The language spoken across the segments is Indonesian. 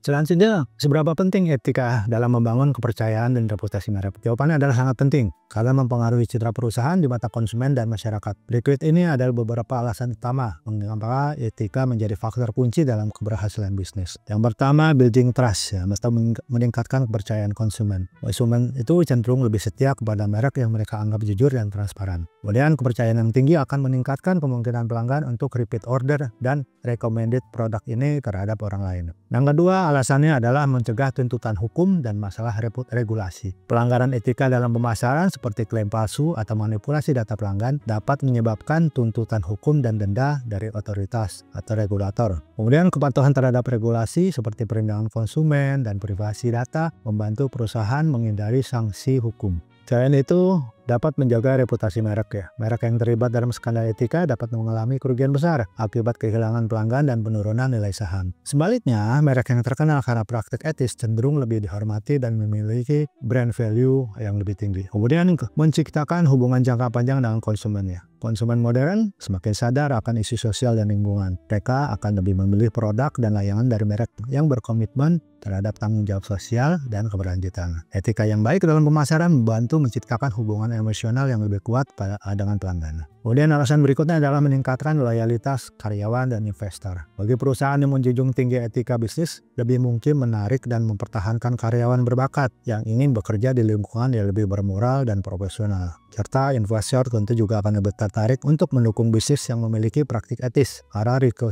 Selanjutnya, seberapa penting etika dalam membangun kepercayaan dan reputasi merek? Jawabannya adalah sangat penting karena mempengaruhi citra perusahaan di mata konsumen dan masyarakat. Berikut ini adalah beberapa alasan utama mengapa etika menjadi faktor kunci dalam keberhasilan bisnis. Yang pertama, building trust, atau meningkatkan kepercayaan konsumen. Konsumen itu cenderung lebih setia kepada merek yang mereka anggap jujur dan transparan. Kemudian, kepercayaan yang tinggi akan meningkatkan kemungkinan pelanggan untuk repeat order dan recommended produk ini terhadap orang lain. Yang kedua, alasannya adalah mencegah tuntutan hukum dan masalah regulasi. Pelanggaran etika dalam pemasaran seperti klaim palsu atau manipulasi data pelanggan dapat menyebabkan tuntutan hukum dan denda dari otoritas atau regulator. Kemudian kepatuhan terhadap regulasi seperti perlindungan konsumen dan privasi data membantu perusahaan menghindari sanksi hukum. Selain itu, dapat menjaga reputasi merek ya. Merek yang terlibat dalam skandal etika dapat mengalami kerugian besar akibat kehilangan pelanggan dan penurunan nilai saham. Sebaliknya, merek yang terkenal karena praktik etis cenderung lebih dihormati dan memiliki brand value yang lebih tinggi. Kemudian, menciptakan hubungan jangka panjang dengan konsumen ya. Konsumen modern semakin sadar akan isu sosial dan lingkungan. Mereka akan lebih memilih produk dan layanan dari merek yang berkomitmen terhadap tanggung jawab sosial dan keberlanjutan. Etika yang baik dalam pemasaran membantu menciptakan hubungan emosional yang lebih kuat dengan pelanggan. Kemudian alasan berikutnya adalah meningkatkan loyalitas karyawan dan investor. Bagi perusahaan yang menjunjung tinggi etika bisnis, lebih mungkin menarik dan mempertahankan karyawan berbakat yang ingin bekerja di lingkungan yang lebih bermoral dan profesional. Serta investor tentu juga akan lebih tertarik untuk mendukung bisnis yang memiliki praktik etis karena risiko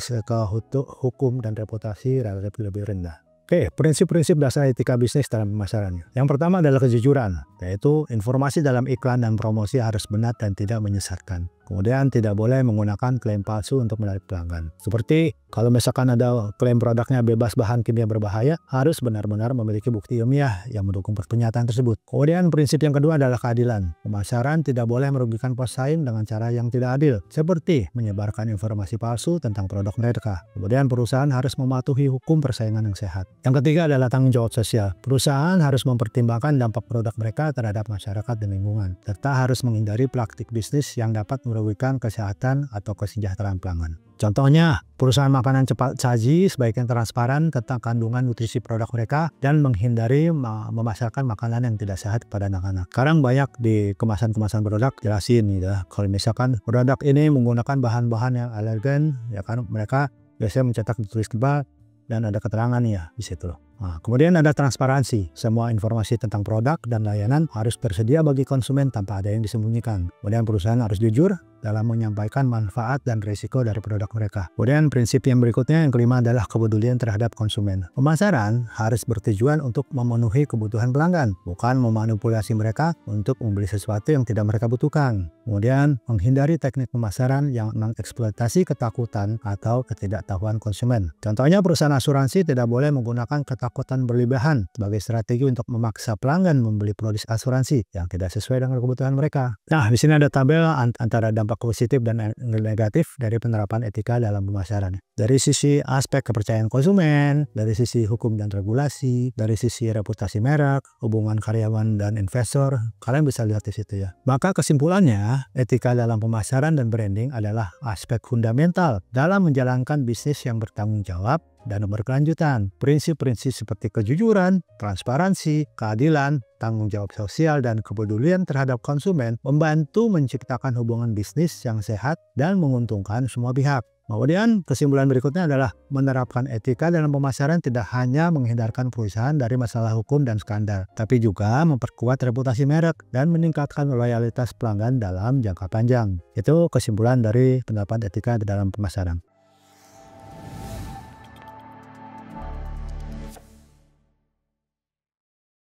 hukum dan reputasi relatif lebih rendah. Oke, prinsip-prinsip dasar etika bisnis dalam pemasaran. Yang pertama adalah kejujuran, yaitu informasi dalam iklan dan promosi harus benar dan tidak menyesatkan. Kemudian tidak boleh menggunakan klaim palsu untuk menarik pelanggan. Seperti kalau misalkan ada klaim produknya bebas bahan kimia berbahaya, harus benar-benar memiliki bukti ilmiah yang mendukung pernyataan tersebut. Kemudian prinsip yang kedua adalah keadilan. Pemasaran tidak boleh merugikan pesaing dengan cara yang tidak adil, seperti menyebarkan informasi palsu tentang produk mereka. Kemudian perusahaan harus mematuhi hukum persaingan yang sehat. Yang ketiga adalah tanggung jawab sosial. Perusahaan harus mempertimbangkan dampak produk mereka terhadap masyarakat dan lingkungan, serta harus menghindari praktik bisnis yang dapat merugikan kesehatan atau kesejahteraan pelanggan. Contohnya, perusahaan makanan cepat saji sebaiknya transparan tentang kandungan nutrisi produk mereka dan menghindari memasarkan makanan yang tidak sehat kepada anak-anak. Sekarang banyak di kemasan-kemasan produk jelasin ya, kalau misalkan produk ini menggunakan bahan-bahan yang alergen, ya kan mereka biasanya mencetak tulis tebal dan ada keterangan ya di situ. Nah, kemudian ada transparansi. Semua informasi tentang produk dan layanan harus tersedia bagi konsumen tanpa ada yang disembunyikan. Kemudian perusahaan harus jujur dalam menyampaikan manfaat dan risiko dari produk mereka. Kemudian prinsip yang berikutnya, yang kelima adalah kepedulian terhadap konsumen. Pemasaran harus bertujuan untuk memenuhi kebutuhan pelanggan, bukan memanipulasi mereka untuk membeli sesuatu yang tidak mereka butuhkan. Kemudian menghindari teknik pemasaran yang mengeksploitasi ketakutan atau ketidaktahuan konsumen. Contohnya, perusahaan asuransi tidak boleh menggunakan ketakutan berlebihan sebagai strategi untuk memaksa pelanggan membeli polis asuransi yang tidak sesuai dengan kebutuhan mereka. Nah, di sini ada tabel antara dampak positif dan negatif dari penerapan etika dalam pemasaran. Dari sisi aspek kepercayaan konsumen, dari sisi hukum dan regulasi, dari sisi reputasi merek, hubungan karyawan dan investor, kalian bisa lihat di situ ya. Maka kesimpulannya, etika dalam pemasaran dan branding adalah aspek fundamental dalam menjalankan bisnis yang bertanggung jawab dan berkelanjutan. Prinsip-prinsip seperti kejujuran, transparansi, keadilan, tanggung jawab sosial, dan kepedulian terhadap konsumen membantu menciptakan hubungan bisnis yang sehat dan menguntungkan semua pihak. Kemudian kesimpulan berikutnya adalah menerapkan etika dalam pemasaran tidak hanya menghindarkan perusahaan dari masalah hukum dan skandal, tapi juga memperkuat reputasi merek dan meningkatkan loyalitas pelanggan dalam jangka panjang. Itu kesimpulan dari penerapan etika dalam pemasaran.